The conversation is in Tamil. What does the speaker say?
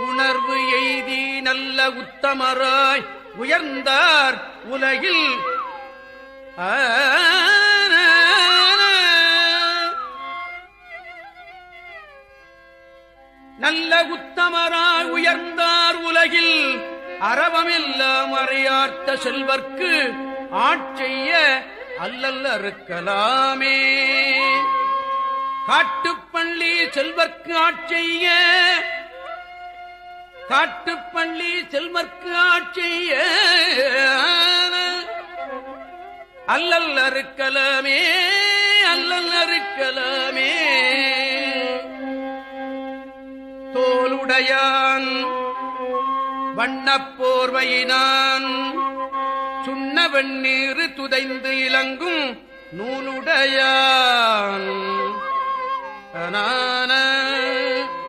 உணர்வு எய்தி நல்ல உத்தமராய் உயர்ந்தார் உலகில் நல்ல உத்தமராய் உயர்ந்தார் உலகில் அறவமெல்லாம் அறியார்த்த செல்வர்க்கு ஆட்செய்ய அல்லல் அறுக்கலாமே. காட்டுப்பள்ளி செல்வர்க்கு ஆட்செய்ய, காட்டுப்பள்ளி செல்வர்க்கு ஆட்செய்ய அல்லல் அறுக்கலாமே, அல்லல் அறுக்கலாமே. தோளுடையான் வண்ணப்போர்வையினான் சுண்ண வெண்ணீர் துதைந்து இலங்கும் நூலுடையான்